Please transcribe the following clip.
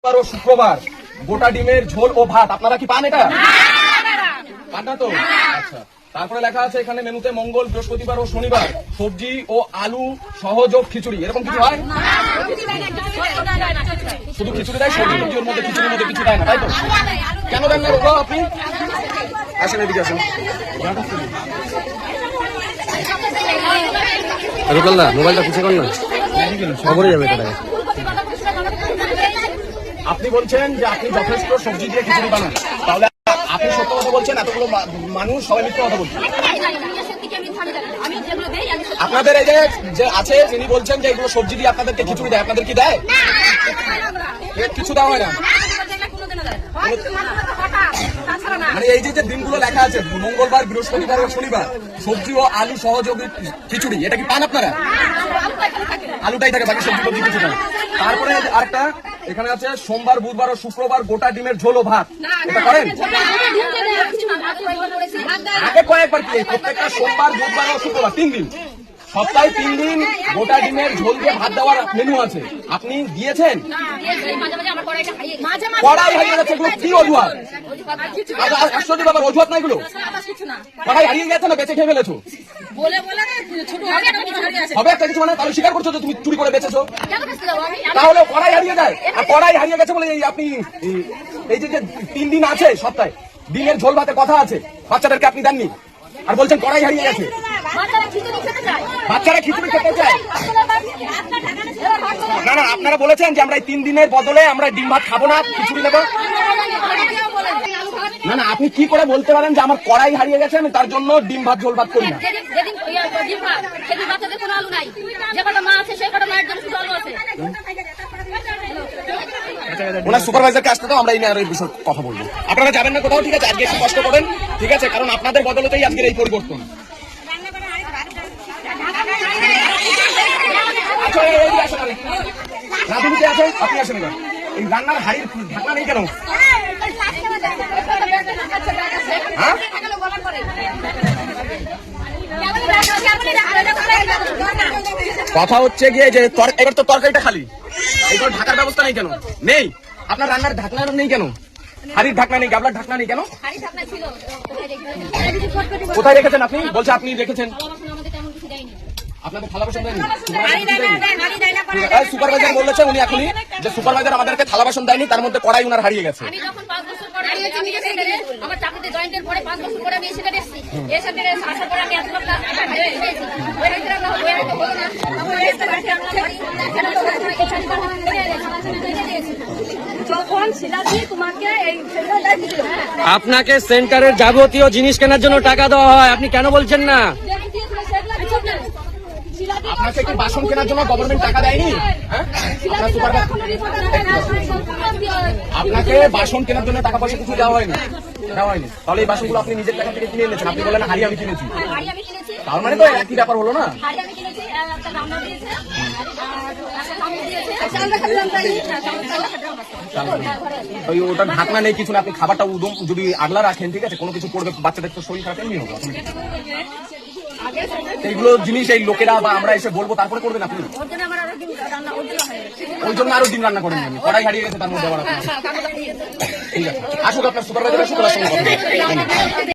ও শুক্রবার গোটা ডিমের ঝোল ও ভাত আপনারা কি পান? এটা পান না তো? আচ্ছা, তারপরে লেখা আছে এখানে মেনুতে মঙ্গল, বৃহস্পতিবার ও শনিবার সবজি ও আলু সহযোগ খিচুড়ি, এরকম কিছু হয়? শুধু খিচুড়ি দেয়, সবজি ওর মধ্যে, খিচুড়ির মধ্যে কিছু দেয় না, তাই তো? কেন দেন না বাবা? আপনি আসেন, এদিকে আসেন। রুকল্লা মোবাইলটা পিছিয়ে কর না, খবরে যাবে এটা। আপনি বলছেন যে আপনি যথেষ্ট সবজি দিয়ে খিচুড়ি বানান, তাহলে আপনি সত্য কথা বলছেন, এতগুলো মানুষ সবাই মিথ্যা কথা বলছেন। আপনাদের এই যে আছে যিনি বলছেন যে এগুলো সবজি দিয়ে আপনাদেরকে খিচুড়ি দেয়, আপনাদের কি দেয়? কিছু দেওয়া হয় না। মানে এই যে দিনগুলো লেখা আছে মঙ্গলবার, বৃহস্পতিবার ও শনিবার সবজি ও আলু সহযোগী খিচুড়ি, এটা কি পান আপনারা? আলুটাই থাকে, বাকি সবজি টবজি কিছু থাকে। তারপরে আরেকটা এখানে আছে সোমবার, বুধবার ও শুক্রবার গোটা ডিমের ঝোল ও ভাত, এটা করেন? আগে কয়েকবার কি প্রত্যেকটা সোমবার, বুধবার ও শুক্রবার 3 দিন, সপ্তাহে 3 দিন গোটা ডিমের ঝোল দিয়ে ভাত দেওয়ার মেনু আছে, আপনি দিয়েছেন? কড়াই হারিয়ে যাচ্ছে, এগুলো কি অজুহাত? আশ্চর্য ব্যাপার, অজুহাত না এগুলো। কড়াই হারিয়ে গেছে না বেঁচে খেয়ে ফেলেছো? হবে একটা কিছু মানে, তাহলে স্বীকার করছো যে তুমি চুরি করে বেঁচেছো? তাহলে কড়াই হারিয়ে যায়, আর কড়াই হারিয়ে গেছে বলে এই আপনি এই যে 3 দিন আছে সপ্তাহে ডিমের ঝোল ভাতের কথা আছে, বাচ্চাদেরকে আপনি দেননি, আর বলছেন কড়াই হারিয়ে গেছে। বাচ্চারা খিচুড়ি খেতে চায় না? না, আপনারা বলেছেন যে আমরা এই 3 দিনের বদলে আমরা ডিম ভাত খাবো না, খিচুড়ি নেবো। না না, আপনি কি করে বলতে পারেন যে আমার কড়াই হারিয়ে গেছে আমি তার জন্য ডিম ভাত ঝোল ভাত করি না? ওনার সুপারভাইজারকে আসতে তো আমরা এই নিয়ে বিষয়ে কথা বলবো। আপনারা যাবেন না কোথাও, ঠিক আছে? আজকে একটু কষ্ট করেন, ঠিক আছে? কারণ আপনাদের বদলতেই আজকের এই পরিবর্তন। রাধুনিতে আছে, আপনি আসেন এবার। এই রান্নার হাড়ির ঢাকনা নেই কেন? হ্যাঁ, কথা হচ্ছে গিয়ে যে এবার তো তরকারিটা খালি, এগুলো ঢাকার ব্যবস্থা নেই কেন? নেই আপনার রান্নার ঢাকনা নেই কেন? হাড়ির ঢাকনা নেই, গাবলার ঢাকনা নেই কেন? কোথায় রেখেছেন আপনি? বলছে আপনি রেখেছেন, আপনাদের থালা বাসন দেয়নি? সুপারভাইজার বলেছে উনি এখনই যে সুপারভাইজার আমাদেরকে থালা বাসন দেয়নি, তার মধ্যে কড়াই উনার হারিয়ে গেছে। আপনাকে সেন্টারের যাবতীয় জিনিস কেনার জন্য টাকা দেওয়া হয়, আপনি কেন বলছেন না? আপনাকে কি বাসন কেনার জন্য গভর্নমেন্ট টাকা দেয়নি? আপনাকে বাসন কেনার জন্য টাকা পয়সা কিছু দেওয়া হয়নি? তাহলে এই বাসনগুলো আপনি নিজের টাকা থেকে কিনে এনেছেন, আপনি বলেন হাড়ি আমি কিনেছি, তার মানে তো একই ব্যাপার হলো না? ওটা ঢাকনা নেই কিছু না, আপনি খাবারটা উদম যদি আগলা রাখেন, ঠিক আছে? কোনো কিছু পড়বে, বাচ্চাদের তো শরীর খারাপ এমনি হবে। এইগুলো জিনিস এই লোকেরা বা আমরা এসে বলবো তারপরে করবেন আপনি? ওই জন্য আরো ডিম রান্না করেন, কড়াই হারিয়ে গেছে তার মধ্যে আবার। ঠিক আছে, আসুক আপনার সুপারভাইজার, আসুক,